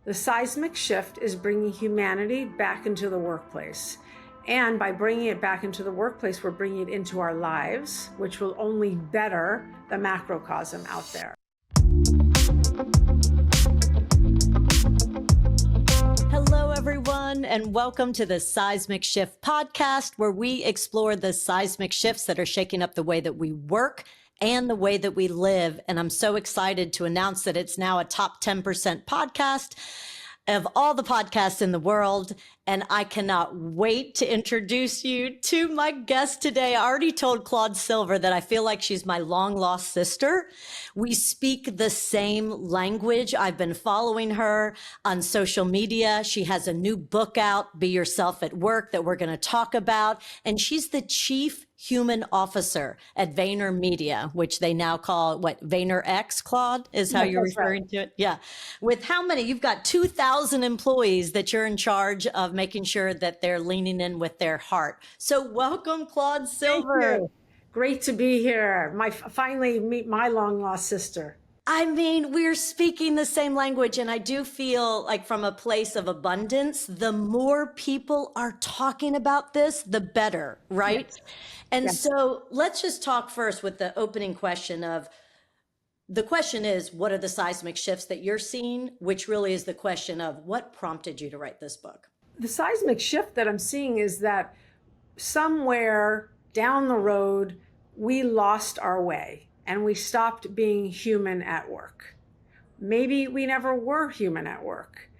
The seismic shift is bringing humanity back into the workplace. And by bringing it back into the workplace, we're bringing it into our lives, which will only better the macrocosm out there. Hello, everyone, and welcome to the Seismic Shift podcast, where we explore the seismic shifts that are shaking up the way that we work and the way that we live. And I'm so excited to announce that it's now a top 10% podcast of all the podcasts in the world. And I cannot wait to introduce you to my guest today. I already told Claude Silver that I feel like she's my long lost sister. We speak the same language. I've been following her on social media. She has a new book out, Be Yourself at Work, that we're going to talk about. And she's the chief human officer at VaynerMedia, which they now call VaynerX, Claude, is how you're referring to it. Yeah. With how many? You've got 2,000 employees that you're in charge of making sure that they're leaning in with their heart. So welcome, Claude Silver. Thank you. Great to be here. Finally meet my long lost sister. I mean, we're speaking the same language, and I do feel like from a place of abundance, the more people are talking about this, the better, right? Yes. And yes. So let's just talk first with the opening question of, the question is, what are the seismic shifts that you're seeing? Which really is the question of what prompted you to write this book? The seismic shift that I'm seeing is that somewhere down the road, we lost our way. And we stopped being human at work. Maybe we never were human at work.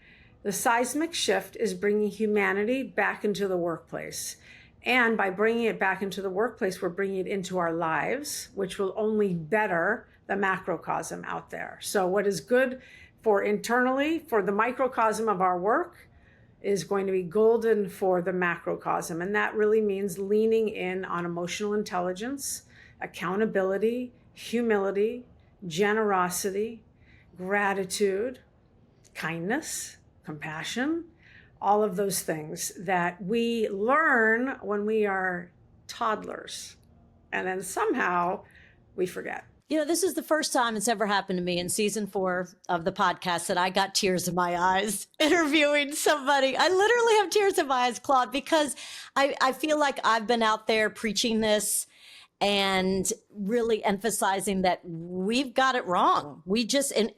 The seismic shift is bringing humanity back into the workplace. And by bringing it back into the workplace, we're bringing it into our lives, which will only better the macrocosm out there. So what is good for internally, for the microcosm of our work, is going to be golden for the macrocosm. And that really means leaning in on emotional intelligence, accountability, humility, generosity, gratitude, kindness, compassion, all of those things that we learn when we are toddlers. And then somehow we forget. You know, this is the first time it's ever happened to me in season 4 of the podcast that I got tears in my eyes interviewing somebody. I literally have tears in my eyes, Claude, because I feel like I've been out there preaching this and really emphasizing that we've got it wrong. We just, and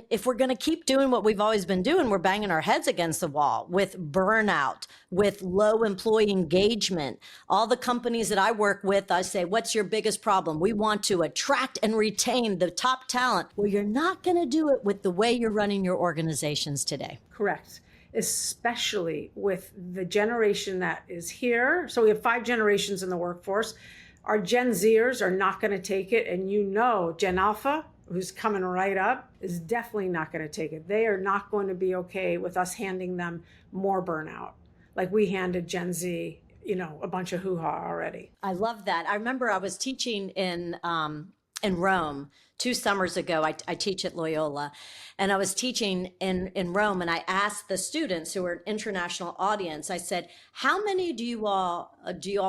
if we're going to keep doing what we've always been doing, we're banging our heads against the wall with burnout, with low employee engagement. All the companies that I work with, I say, what's your biggest problem? We want to attract and retain the top talent. Well, you're not going to do it with the way you're running your organizations today. Correct. Especially with the generation that is here. So we have 5 generations in the workforce. Our Gen Zers are not going to take it. And you know, Gen Alpha, who's coming right up, is definitely not going to take it. They are not going to be okay with us handing them more burnout like we handed Gen Z, you know, a bunch of hoo-ha already. I love that. I remember I was teaching in Rome 2 summers ago. I teach at Loyola, and I was teaching in Rome, and I asked the students who were an international audience, I said, how many do you all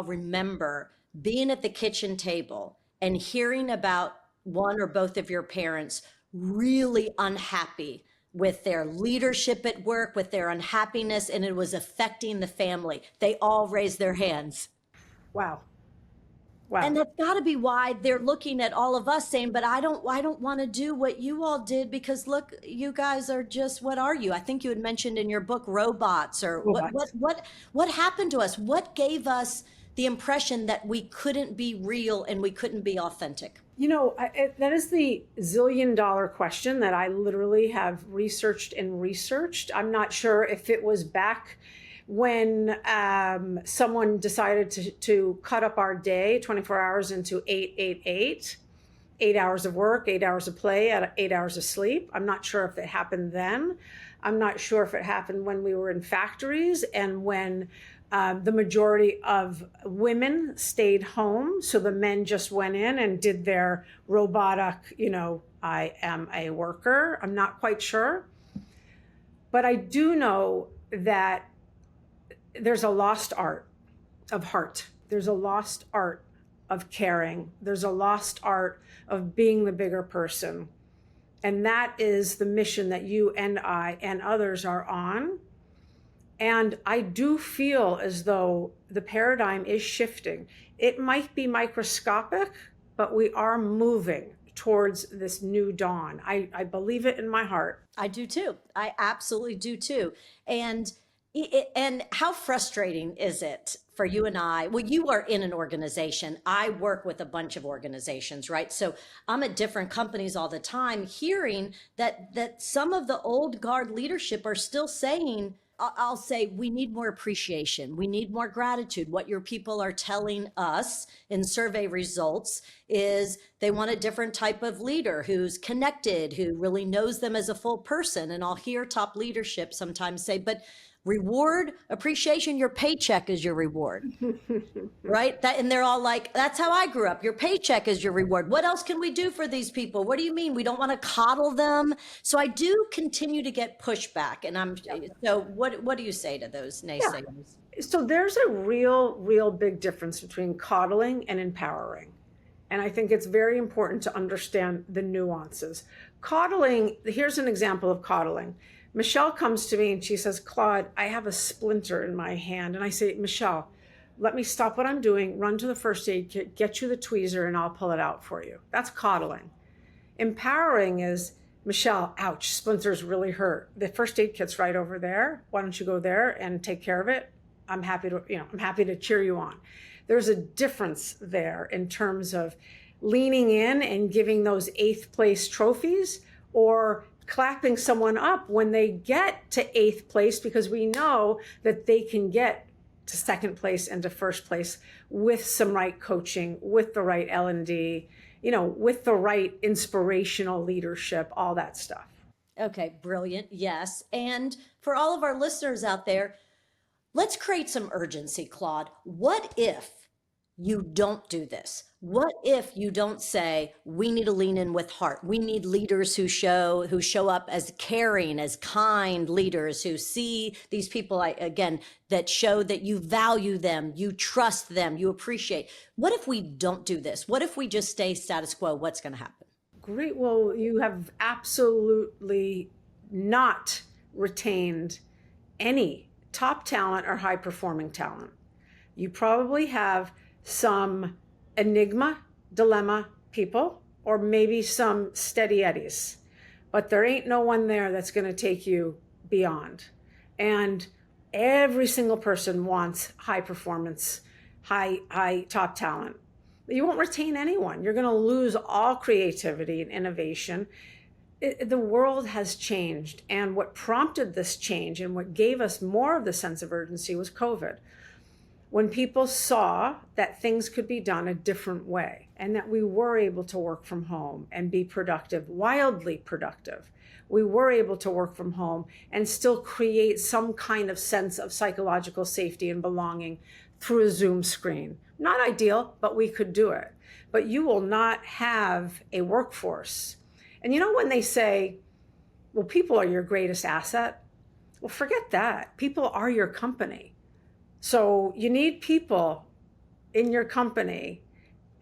remember being at the kitchen table and hearing about one or both of your parents really unhappy with their leadership at work, with their unhappiness, and it was affecting the family? They all raised their hands. Wow. Wow. And that's got to be why they're looking at all of us saying, but I don't want to do what you all did, because look, you guys are just, what are you? I think you had mentioned in your book, robots, or what happened to us? What gave us the impression that we couldn't be real and we couldn't be authentic? You know, that is the zillion-dollar question that I literally have researched and researched. I'm not sure if it was back when someone decided to cut up our day, 24 hours, into 8 hours of work, 8 hours of play, 8 hours of sleep. I'm not sure if it happened then. I'm not sure if it happened when we were in factories and when the majority of women stayed home. So the men just went in and did their robotic, you know, I am a worker. I'm not quite sure. But I do know that there's a lost art of heart. There's a lost art of caring. There's a lost art of being the bigger person. And that is the mission that you and I and others are on. And I do feel as though the paradigm is shifting. It might be microscopic, but we are moving towards this new dawn. I believe it in my heart. I do too. I absolutely do too. And how frustrating is it for you and I? Well, you are in an organization. I work with a bunch of organizations, right? So I'm at different companies all the time, hearing that some of the old guard leadership are still saying, I'll say, we need more appreciation. We need more gratitude. What your people are telling us in survey results is they want a different type of leader who's connected, who really knows them as a full person. And I'll hear top leadership sometimes say, but reward, appreciation, your paycheck is your reward, right? And they're all like, that's how I grew up. Your paycheck is your reward. What else can we do for these people? What do you mean? We don't want to coddle them. So I do continue to get pushback. And so what do you say to those naysayers? Yeah. So there's a real big difference between coddling and empowering. And I think it's very important to understand the nuances. Coddling, here's an example of coddling. Michelle comes to me and she says, Claude, I have a splinter in my hand. And I say, Michelle, let me stop what I'm doing, run to the first aid kit, get you the tweezer, and I'll pull it out for you. That's coddling. Empowering is, Michelle, ouch, splinter's really hurt. The first aid kit's right over there. Why don't you go there and take care of it? I'm happy to cheer you on. There's a difference there in terms of leaning in and giving those 8th place trophies, or clapping someone up when they get to 8th place, because we know that they can get to 2nd place and to 1st place with some right coaching, with the right L&D, with the right inspirational leadership, all that stuff. Okay, brilliant. Yes. And for all of our listeners out there, let's create some urgency, Claude. What if you don't do this? What if you don't say, we need to lean in with heart? We need leaders who show up as caring, as kind leaders, who see these people, that show that you value them, you trust them, you appreciate. What if we don't do this? What if we just stay status quo? What's going to happen? Great. Well, you have absolutely not retained any top talent or high performing talent. You probably have some enigma, dilemma people, or maybe some steady eddies, but there ain't no one there that's going to take you beyond. And every single person wants high performance, high top talent. You won't retain anyone. You're going to lose all creativity and innovation. The world has changed, and what prompted this change and what gave us more of the sense of urgency was COVID. When people saw that things could be done a different way and that we were able to work from home and be productive, wildly productive, we were able to work from home and still create some kind of sense of psychological safety and belonging through a Zoom screen. Not ideal, but we could do it. But you will not have a workforce. And when they say, well, people are your greatest asset, well, forget that. People are your company. So you need people in your company,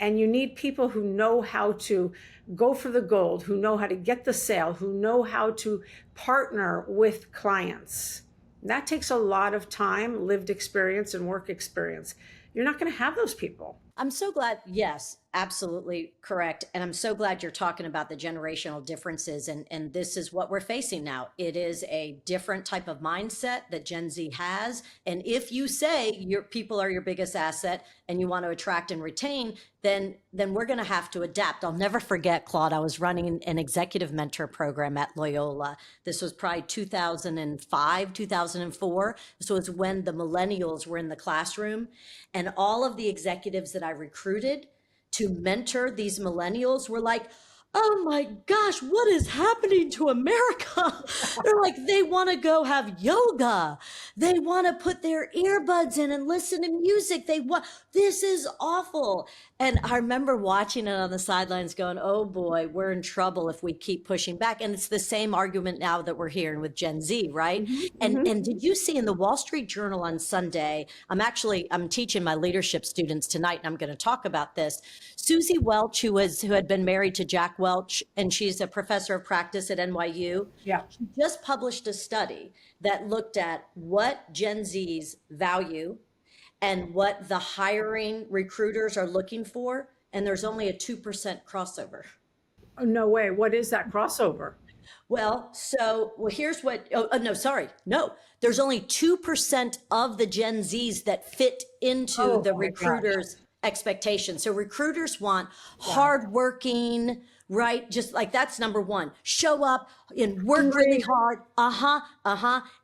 and you need people who know how to go for the gold, who know how to get the sale, who know how to partner with clients. That takes a lot of time, lived experience, and work experience. You're not going to have those people. I'm so glad. Yes, absolutely correct. And I'm so glad you're talking about the generational differences. And this is what we're facing now. It is a different type of mindset that Gen Z has. And if you say your people are your biggest asset and you want to attract and retain, then we're going to have to adapt. I'll never forget, Claude, I was running an executive mentor program at Loyola. This was probably 2005, 2004. This was when the millennials were in the classroom, and all of the executives that I recruited to mentor these millennials were like, oh my gosh, what is happening to America? They're like, they want to go have yoga. They want to put their earbuds in and listen to music. This is awful. And I remember watching it on the sidelines going, oh boy, we're in trouble if we keep pushing back. And it's the same argument now that we're hearing with Gen Z, right? And did you see in the Wall Street Journal on Sunday, I'm teaching my leadership students tonight, and I'm going to talk about this. Susie Welch, who had been married to Jack Welch, and she's a professor of practice at NYU. Yeah. She just published a study that looked at what Gen Zs value and what the hiring recruiters are looking for. And there's only a 2% crossover. Oh, no way. What is that crossover? Well, here's what, no, sorry. No, there's only 2% of the Gen Zs that fit into the recruiter's expectations. So recruiters want hardworking, right? Just like that's number one. Show up and work really hard.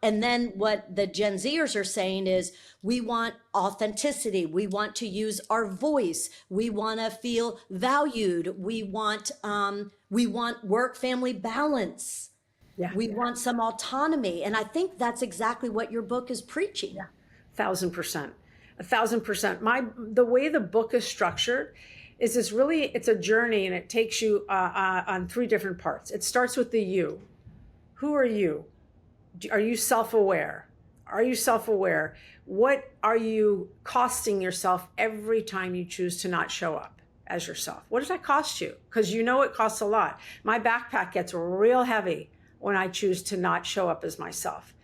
And then what the Gen Zers are saying is we want authenticity. We want to use our voice. We want to feel valued. We want work-family balance. Yeah. We want some autonomy. And I think that's exactly what your book is preaching. Yeah. 1,000%. 1,000%. The way the book is structured is it's a journey, and it takes you on 3 different parts. It starts with the you. Who are you? Are you self-aware? Are you self-aware? What are you costing yourself every time you choose to not show up as yourself? What does that cost you? Because you know it costs a lot. My backpack gets real heavy when I choose to not show up as myself.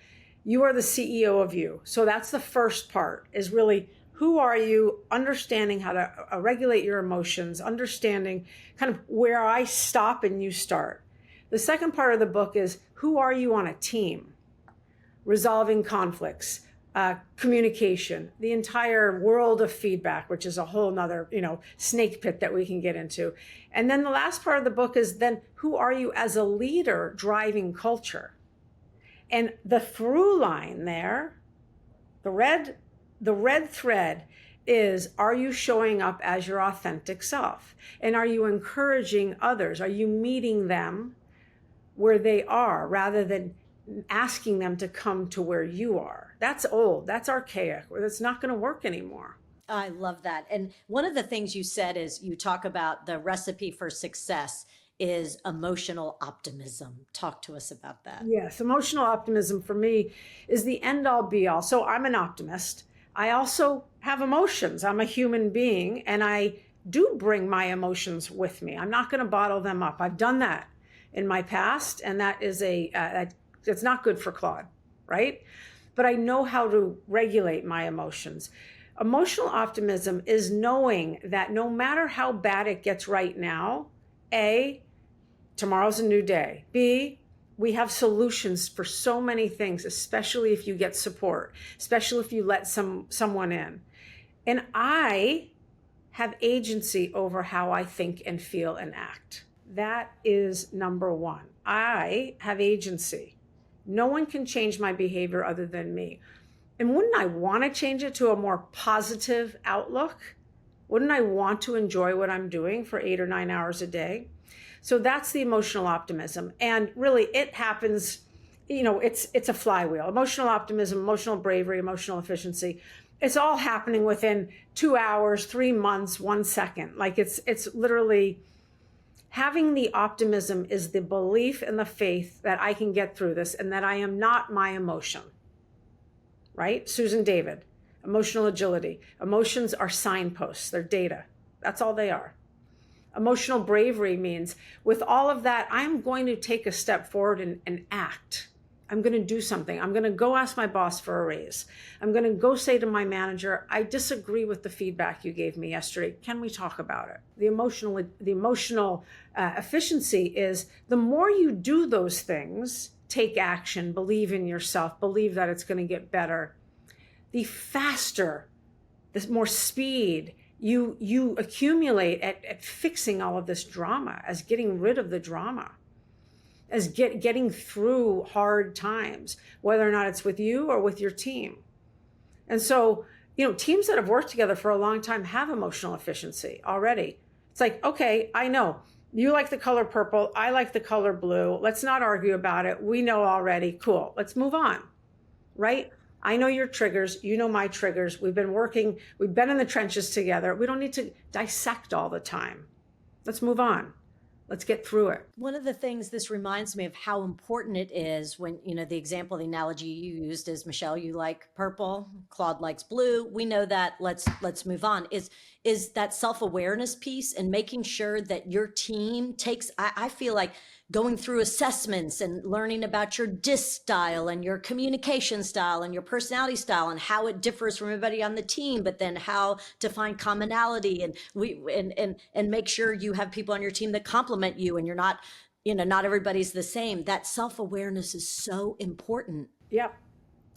You are the CEO of you. So that's the first part, is really who are you, understanding how to regulate your emotions, understanding kind of where I stop and you start. The second part of the book is who are you on a team, resolving conflicts, communication, the entire world of feedback, which is a whole nother, snake pit that we can get into. And then the last part of the book is then who are you as a leader driving culture? And the through line there, the red thread is, are you showing up as your authentic self? And are you encouraging others? Are you meeting them where they are rather than asking them to come to where you are? That's old. That's archaic. That's not going to work anymore. I love that. And one of the things you said is you talk about the recipe for success is emotional optimism. Talk to us about that. Yes, emotional optimism for me is the end all be all. So I'm an optimist. I also have emotions. I'm a human being, and I do bring my emotions with me. I'm not going to bottle them up. I've done that in my past, and that is it's not good for Claude, right? But I know how to regulate my emotions. Emotional optimism is knowing that no matter how bad it gets right now, A, tomorrow's a new day. B, we have solutions for so many things, especially if you get support, especially if you let someone in. And I have agency over how I think and feel and act. That is number one. I have agency. No one can change my behavior other than me. And wouldn't I want to change it to a more positive outlook? Wouldn't I want to enjoy what I'm doing for 8 or 9 hours a day? So that's the emotional optimism. And really it happens, it's a flywheel. Emotional optimism, emotional bravery, emotional efficiency. It's all happening within 2 hours, 3 months, 1 second. Like it's literally having the optimism is the belief and the faith that I can get through this and that I am not my emotion, right? Susan David, emotional agility. Emotions are signposts, they're data. That's all they are. Emotional bravery means with all of that, I'm going to take a step forward and act. I'm going to do something. I'm going to go ask my boss for a raise. I'm going to go say to my manager, I disagree with the feedback you gave me yesterday. Can we talk about it? The emotional efficiency is the more you do those things, take action, believe in yourself, believe that it's going to get better, the faster, the more speed you accumulate at fixing all of this drama, as getting rid of the drama, as getting through hard times, whether or not it's with you or with your team. And so, teams that have worked together for a long time have emotional efficiency already. It's like, okay, I know you like the color purple, I like the color blue. Let's not argue about it. We know already. Cool. Let's move on, right? I know your triggers. You know my triggers. We've been in the trenches together. We don't need to dissect all the time. Let's move on. Let's get through it. One of the things this reminds me of how important it is when, the example, the analogy you used is, Michelle, you like purple, Claude likes blue. We know that. Let's move on. Is that self-awareness piece and making sure that your team takes, I feel like going through assessments and learning about your DISC style and your communication style and your personality style and how it differs from everybody on the team, but then how to find commonality and make sure you have people on your team that complement you and you're not, not everybody's the same. That self-awareness is so important. Yep.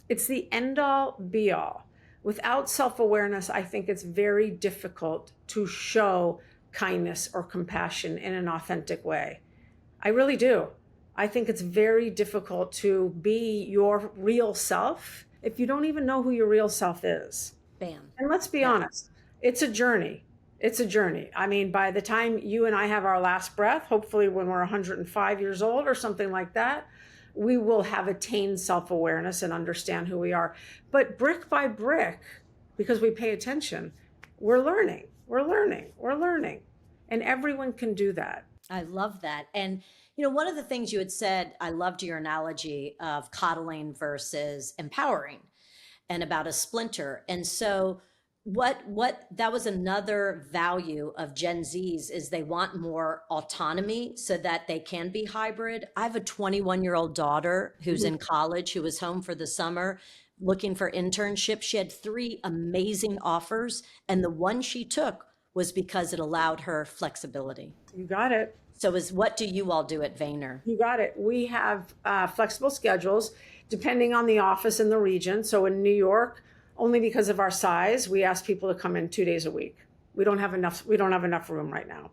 It's the end all be all. Without self-awareness, I think it's very difficult to show kindness or compassion in an authentic way. I really do. I think it's very difficult to be your real self if you don't even know who your real self is. Bam. And let's be honest, it's a journey. It's a journey. I mean, by the time you and I have our last breath, hopefully when we're 105 years old or something like that, we will have attained self-awareness and understand who we are. But brick by brick, because we pay attention, we're learning. And everyone can do that. I love that. And, one of the things you had said, I loved your analogy of coddling versus empowering and about a splinter. And so what that was another value of Gen Zs is they want more autonomy so that they can be hybrid. I have a 21-year-old daughter who's in college, who was home for the summer looking for internships. She had 3 amazing offers, and the one she took was because it allowed her flexibility. You got it. So what do you all do at Vayner? You got it. We have flexible schedules depending on the office and the region. So in New York, only because of our size, we ask people to come in 2 days a week. We don't have enough room right now.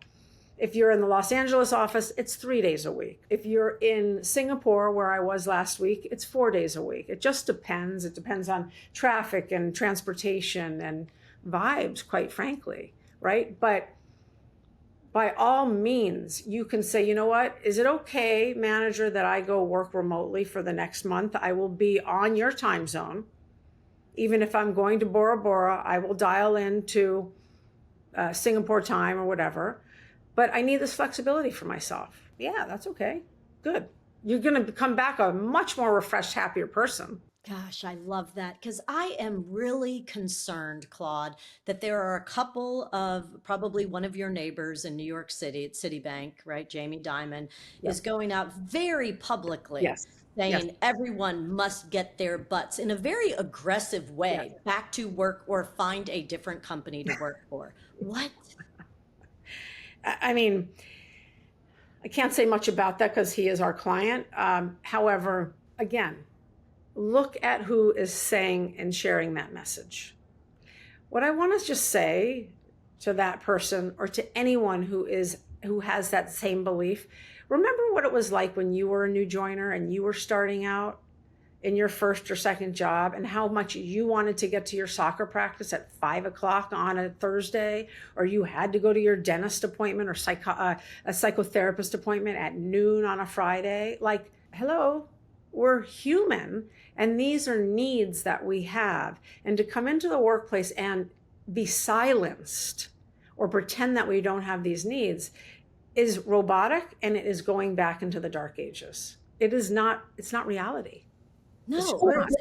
If you're in the Los Angeles office, it's 3 days a week. If you're in Singapore, where I was last week, it's 4 days a week. It just depends. It depends on traffic and transportation and vibes, quite frankly, right? But by all means, you can say, you know what, is it okay, manager, that I go work remotely for the next month? I will be on your time zone. Even if I'm going to Bora Bora, I will dial into Singapore time or whatever. But I need this flexibility for myself. Yeah, that's okay. Good. You're going to come back a much more refreshed, happier person. Gosh, I love that, because I am really concerned, Claude, that there are a couple of, probably one of your neighbors in New York City at Citibank, right? Jamie Dimon is going out very publicly saying everyone must get their butts in a very aggressive way back to work or find a different company to work for. What? I mean, I can't say much about that because he is our client. However, again, look at who is saying and sharing that message. What I want to just say to that person or to anyone who has that same belief, remember what it was like when you were a new joiner and you were starting out in your first or second job, and how much you wanted to get to your soccer practice at 5 o'clock on a Thursday, or you had to go to your dentist appointment or a psychotherapist appointment at noon on a Friday. Like, hello, we're human, and these are needs that we have. And to come into the workplace and be silenced or pretend that we don't have these needs is robotic, and it is going back into the dark ages. It's not reality. No,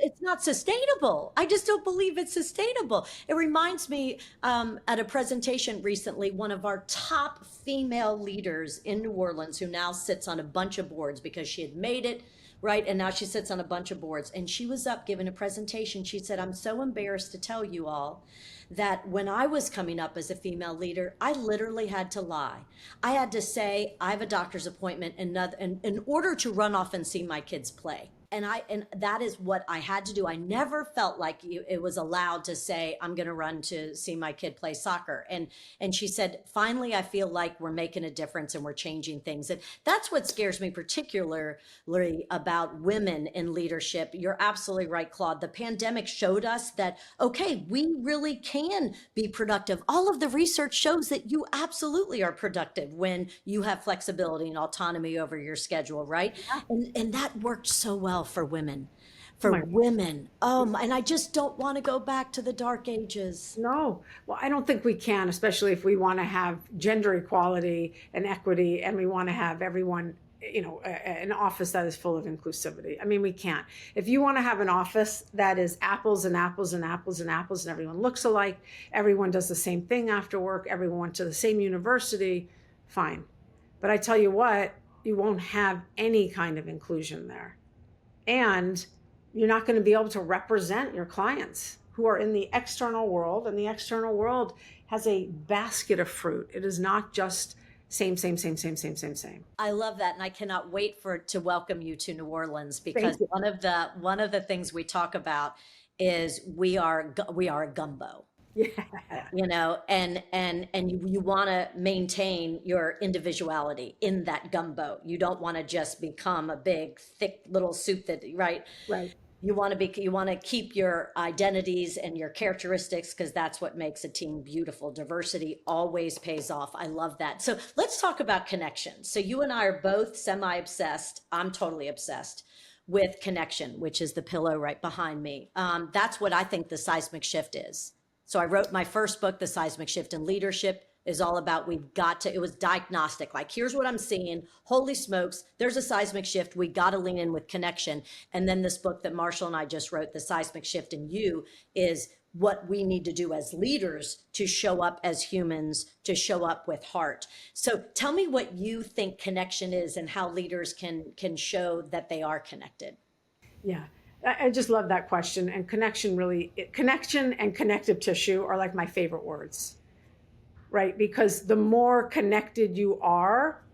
it's not sustainable. I just don't believe it's sustainable. It reminds me at a presentation recently, one of our top female leaders in New Orleans, who now sits on a bunch of boards because she had made it, right? And now she sits on a bunch of boards. And she was up giving a presentation. She said, I'm so embarrassed to tell you all that when I was coming up as a female leader, I literally had to lie. I had to say, I have a doctor's appointment in order to run off and see my kids play. And that is what I had to do. I never felt like it was allowed to say, I'm going to run to see my kid play soccer. And she said, finally, I feel like we're making a difference and we're changing things. And that's what scares me particularly about women in leadership. You're absolutely right, Claude. The pandemic showed us that, okay, we really can be productive. All of the research shows that you absolutely are productive when you have flexibility and autonomy over your schedule, right? Yeah. And that worked so well for women. for women. And I just don't want to go back to the dark ages. No, well, I don't think we can, especially if we want to have gender equality and equity, and we want to have everyone, an office that is full of inclusivity. I mean, we can't. If you want to have an office that is apples and apples and apples and apples, and everyone looks alike, everyone does the same thing after work, everyone went to the same university, fine. But I tell you what, you won't have any kind of inclusion there. And you're not going to be able to represent your clients who are in the external world, and the external world has a basket of fruit. It is not just same. I love that, and I cannot wait to welcome you to New Orleans, because one of the things we talk about is we are a gumbo. Yeah. And you want to maintain your individuality in that gumbo. You don't want to just become a big, thick little soup right. You want to keep your identities and your characteristics, because that's what makes a team beautiful. Diversity always pays off. I love that. So let's talk about connection. So you and I are both semi-obsessed. I'm totally obsessed with connection, which is the pillow right behind me. That's what I think the seismic shift is. So I wrote my first book, The Seismic Shift in Leadership, is all about it was diagnostic. Like, here's what I'm seeing. Holy smokes, there's a seismic shift. We got to lean in with connection. And then this book that Marshall and I just wrote, The Seismic Shift in You, is what we need to do as leaders to show up as humans, to show up with heart. So tell me what you think connection is, and how leaders can show that they are connected. Yeah. I just love that question. And connection and connective tissue are like my favorite words, right? Because the more connected you are,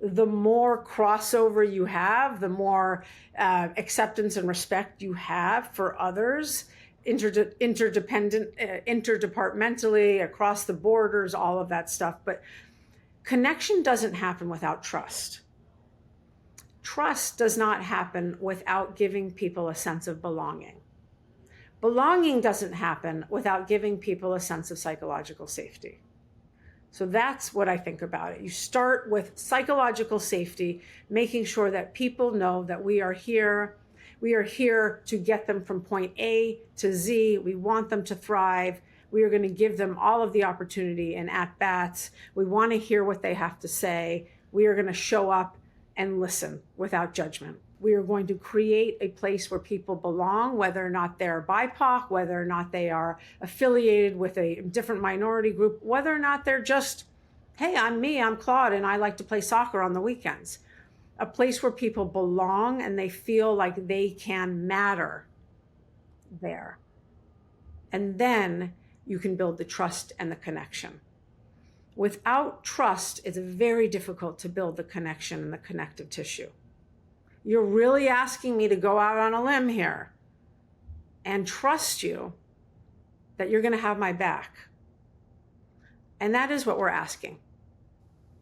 the more crossover you have, the more acceptance and respect you have for others, interdepartmentally, across the borders, all of that stuff. But connection doesn't happen without trust. Trust does not happen without giving people a sense of belonging. Belonging doesn't happen without giving people a sense of psychological safety. So that's what I think about it. You start with psychological safety, making sure that people know that we are here. We are here to get them from point A to Z. We want them to thrive. We are going to give them all of the opportunity and at-bats. We want to hear what they have to say. We are going to show up and listen without judgment. We are going to create a place where people belong, whether or not they're BIPOC, whether or not they are affiliated with a different minority group, whether or not they're just, hey, I'm Claude, and I like to play soccer on the weekends. A place where people belong and they feel like they can matter there. And then you can build the trust and the connection. Without trust, it's very difficult to build the connection and the connective tissue. You're really asking me to go out on a limb here and trust you that you're going to have my back. And that is what we're asking.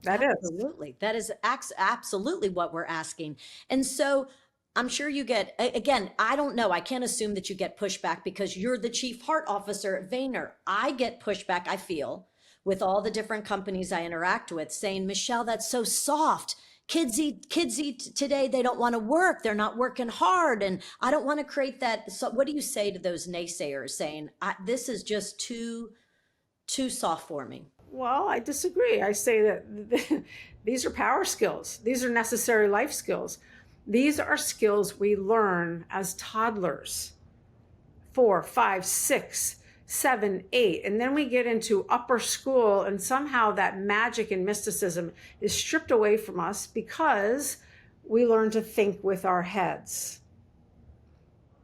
Absolutely. That is absolutely what we're asking. And so I'm sure you get, again, I don't know. I can't assume that you get pushback because you're the chief heart officer at Vayner. I get pushback, I feel, with all the different companies I interact with, saying, Michelle, that's so soft. Kids eat today. They don't want to work. They're not working hard. And I don't want to create that. So what do you say to those naysayers saying, this is just too soft for me? Well, I disagree. I say that these are power skills. These are necessary life skills. These are skills we learn as toddlers, 4, 5, 6, 7, 8. And then we get into upper school, and somehow that magic and mysticism is stripped away from us because we learn to think with our heads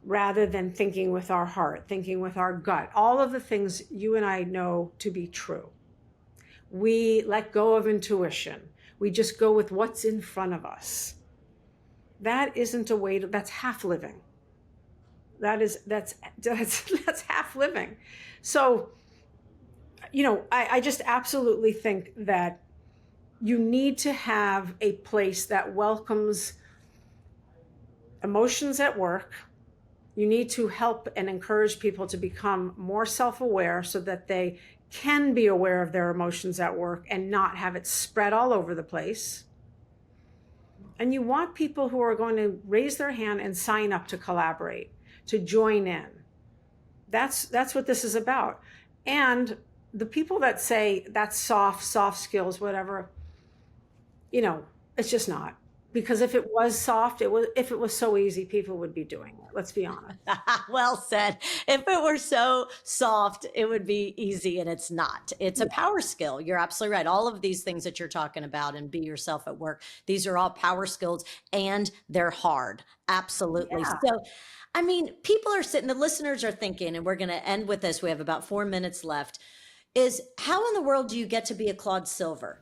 rather than thinking with our heart, thinking with our gut. All of the things you and I know to be true. We let go of intuition. We just go with what's in front of us. That isn't a way to, that's half living. That's half living. So, I just absolutely think that you need to have a place that welcomes emotions at work. You need to help and encourage people to become more self-aware so that they can be aware of their emotions at work and not have it spread all over the place. And you want people who are going to raise their hand and sign up to collaborate, to join in. That's what this is about. And the people that say that's soft skills, whatever, it's just not. Because if it was soft, if it was so easy, people would be doing it. Let's be honest. Well said. If it were so soft, it would be easy, and it's not. It's a power skill. You're absolutely right. All of these things that you're talking about and be yourself at work, these are all power skills, and they're hard. Absolutely. Yeah. So, I mean, people are sitting, the listeners are thinking, and we're going to end with this. We have about 4 minutes left. Is how in the world do you get to be a Claude Silver?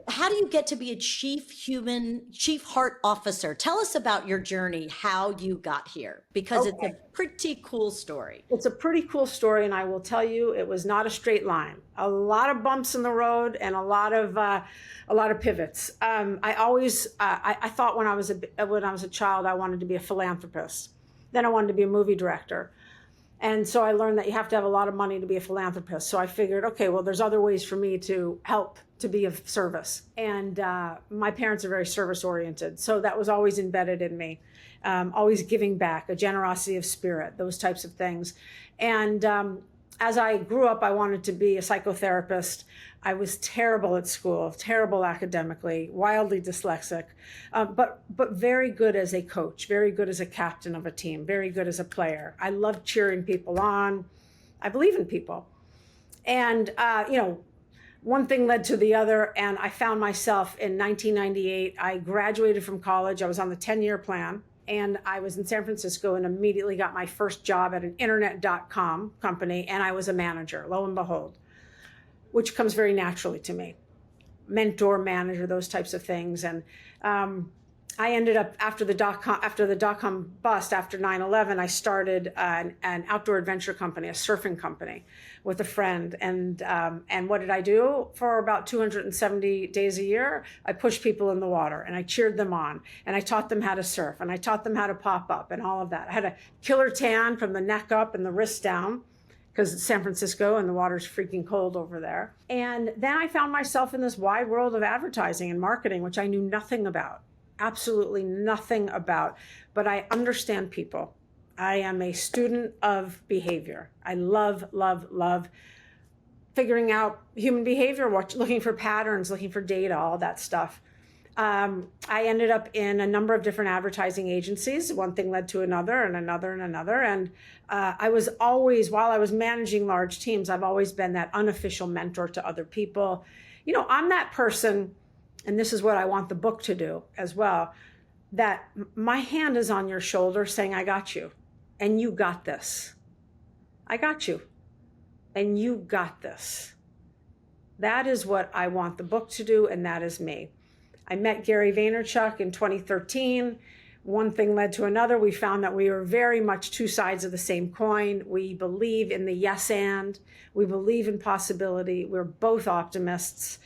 How do you get to be a chief heart officer? Tell us about your journey, how you got here, because It's a pretty cool story. It's a pretty cool story, and I will tell you, it was not a straight line. A lot of bumps in the road and a lot of pivots. I thought when I was a child, I wanted to be a philanthropist. Then I wanted to be a movie director. And so I learned that you have to have a lot of money to be a philanthropist. So I figured, okay, well, there's other ways for me to help, to be of service. And my parents are very service oriented. So that was always embedded in me, always giving back, a generosity of spirit, those types of things. And as I grew up, I wanted to be a psychotherapist. I was terrible at school, terrible academically, wildly dyslexic, but very good as a coach, very good as a captain of a team, very good as a player. I loved cheering people on. I believe in people. And, one thing led to the other, and I found myself in 1998. I graduated from college. I was on the 10-year plan. And I was in San Francisco and immediately got my first job at an internet.com company. And I was a manager, lo and behold, which comes very naturally to me. Mentor, manager, those types of things. And I ended up, after the dot-com bust, after 9/11, I started an outdoor adventure company, a surfing company, with a friend. And what did I do? For about 270 days a year, I pushed people in the water and I cheered them on and I taught them how to surf and I taught them how to pop up and all of that. I had a killer tan from the neck up and the wrist down, because it's San Francisco and the water's freaking cold over there. And then I found myself in this wide world of advertising and marketing, which I knew nothing about. Absolutely nothing about, but I understand people. I am a student of behavior. I love figuring out human behavior, looking for patterns, looking for data, all that stuff. I ended up in a number of different advertising agencies. One thing led to another and another and another. And I was always, while I was managing large teams, I've always been that unofficial mentor to other people. I'm that person. And this is what I want the book to do as well, that my hand is on your shoulder saying, I got you, and you got this. I got you, and you got this. That is what I want the book to do, and that is me. I met Gary Vaynerchuk in 2013. One thing led to another. We found that we were very much two sides of the same coin. We believe in the yes and. We believe in possibility. We're both optimists.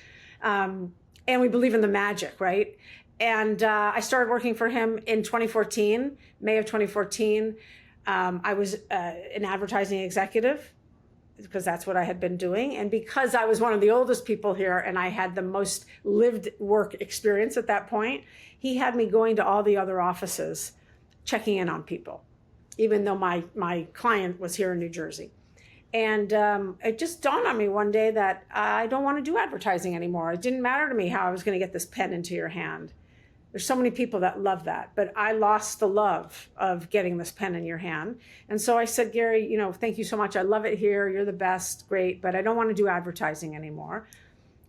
And we believe in the magic, right? And I started working for him in 2014, May of 2014. I was an advertising executive because that's what I had been doing. And because I was one of the oldest people here and I had the most lived work experience at that point, he had me going to all the other offices, checking in on people, even though my client was here in New Jersey. And it just dawned on me one day that I don't want to do advertising anymore. It didn't matter to me how I was going to get this pen into your hand. There's so many people that love that, but I lost the love of getting this pen in your hand. And so I said, Gary, thank you so much. I love it here. You're the best. Great. But I don't want to do advertising anymore.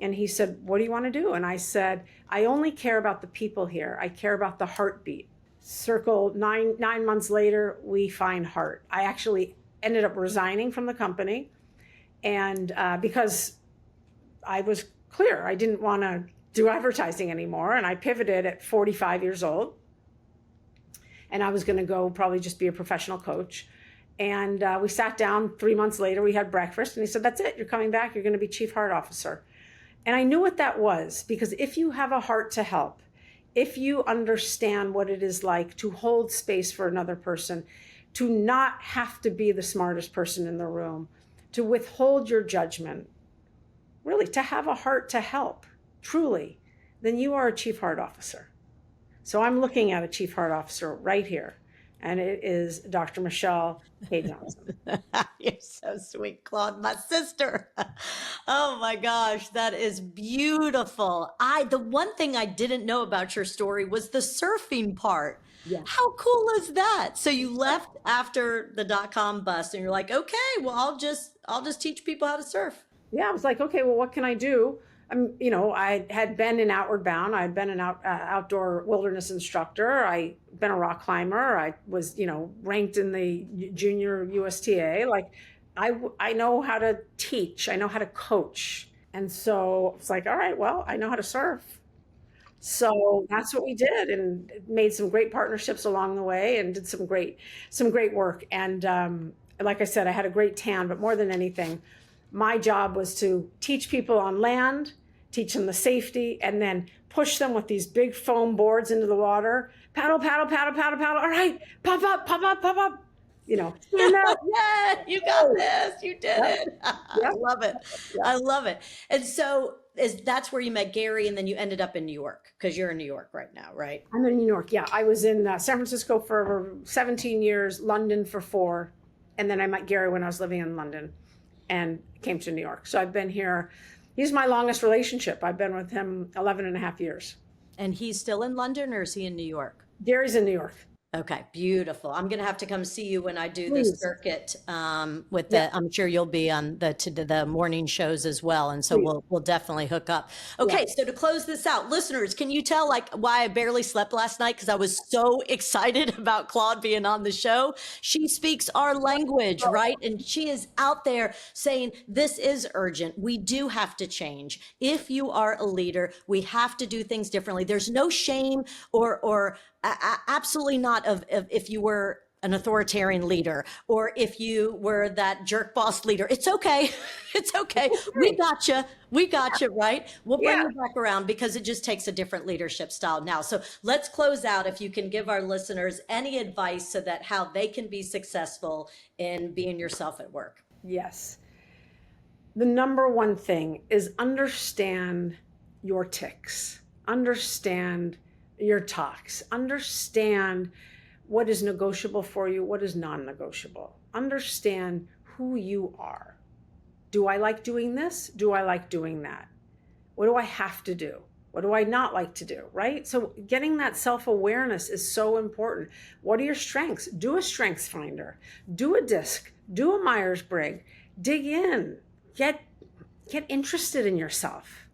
And he said, what do you want to do? And I said, I only care about the people here. I care about the heartbeat. Circle 9 months later, we find heart. I actually ended up resigning from the company, and because I was clear, I didn't want to do advertising anymore, and I pivoted at 45 years old, and I was going to go probably just be a professional coach. And we sat down 3 months later, we had breakfast, and he said, that's it, you're coming back, you're going to be Chief Heart Officer. And I knew what that was, because if you have a heart to help, if you understand what it is like to hold space for another person, to not have to be the smartest person in the room, to withhold your judgment, really to have a heart to help, truly, then you are a Chief Heart Officer. So I'm looking at a chief heart officer right here, and it is Dr. Michelle K. Johnson. You're so sweet, Claude, my sister. Oh my gosh, that is beautiful. The one thing I didn't know about your story was the surfing part. Yeah. How cool is that? So you left after the .com bust and you're like, okay, well, I'll just teach people how to surf. Yeah, I was like, okay, well, what can I do? I had been in Outward Bound. I'd been an outdoor wilderness instructor. I'd been a rock climber. I was, ranked in the junior USTA. Like, I know how to teach. I know how to coach. And so it's like, all right, well, I know how to surf. So that's what we did, and made some great partnerships along the way, and did some great work. And like I said, I had a great tan, but more than anything, my job was to teach people on land, teach them the safety, and then push them with these big foam boards into the water. Paddle, paddle, paddle, paddle, paddle. All right, pop up, pop up, pop up. Stand up. Yeah, you got this. You did it. I love it. Yep. I love it. And so that's where you met Gary, and then you ended up in New York, because you're in New York right now, right? I'm in New York. Yeah, I was in San Francisco for over 17 years, London for 4, and then I met Gary when I was living in London, and came to New York. So I've been here. He's my longest relationship. I've been with him 11 and a half years. And he's still in London, or is he in New York? Gary's in New York. Okay, beautiful. I'm going to have to come see you when I do Please. this circuit with the, I'm sure you'll be on the morning shows as well. And so we'll definitely hook up. Okay, so to close this out, listeners, can you tell why I barely slept last night? Because I was so excited about Claude being on the show. She speaks our language, right? And she is out there saying, this is urgent. We do have to change. If you are a leader, we have to do things differently. There's no shame or absolutely not of if you were an authoritarian leader, or if you were that jerk boss leader. It's okay. It's okay. We got you, right? We'll bring you back around, because it just takes a different leadership style now. So let's close out. If you can give our listeners any advice so that how they can be successful in being yourself at work. Yes. The number one thing is understand your tics. Understand your talks. Understand what is negotiable for you, what is non-negotiable. Understand who you are. Do I like doing this? Do I like doing that? What do I have to do? What do I not like to do, right? So getting that self-awareness is so important. What are your strengths? Do a strengths finder. Do a DISC. Do a Myers-Briggs. Dig in. Get interested in yourself.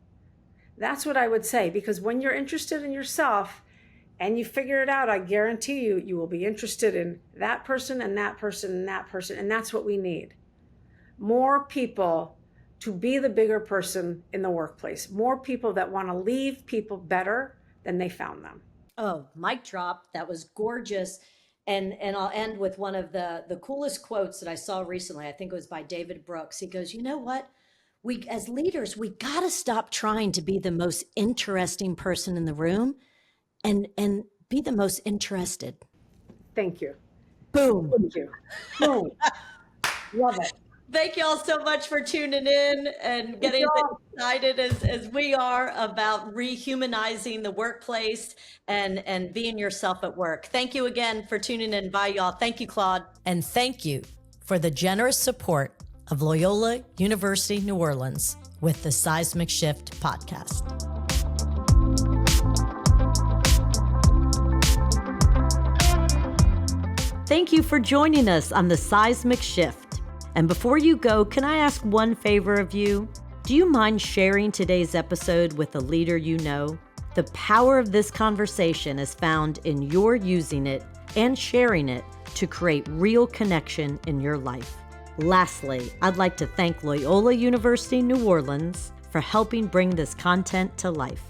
That's what I would say, because when you're interested in yourself and you figure it out, I guarantee you will be interested in that person and that person and that person. And that's what we need. More people to be the bigger person in the workplace. More people that want to leave people better than they found them. Oh, mic drop. That was gorgeous. And I'll end with one of the coolest quotes that I saw recently. I think it was by David Brooks. He goes, you know what? We, as leaders, we got to stop trying to be the most interesting person in the room and be the most interested. Thank you. Boom. Thank you. Boom. Love it. Thank you all so much for tuning in and getting excited as we are about rehumanizing the workplace and being yourself at work. Thank you again for tuning in. Bye, y'all. Thank you, Claude. And thank you for the generous support of Loyola University New Orleans with the Seismic Shift podcast. Thank you for joining us on the Seismic Shift. And before you go, can I ask one favor of you? Do you mind sharing today's episode with a leader you know? The power of this conversation is found in your using it and sharing it to create real connection in your life. Lastly, I'd like to thank Loyola University New Orleans for helping bring this content to life.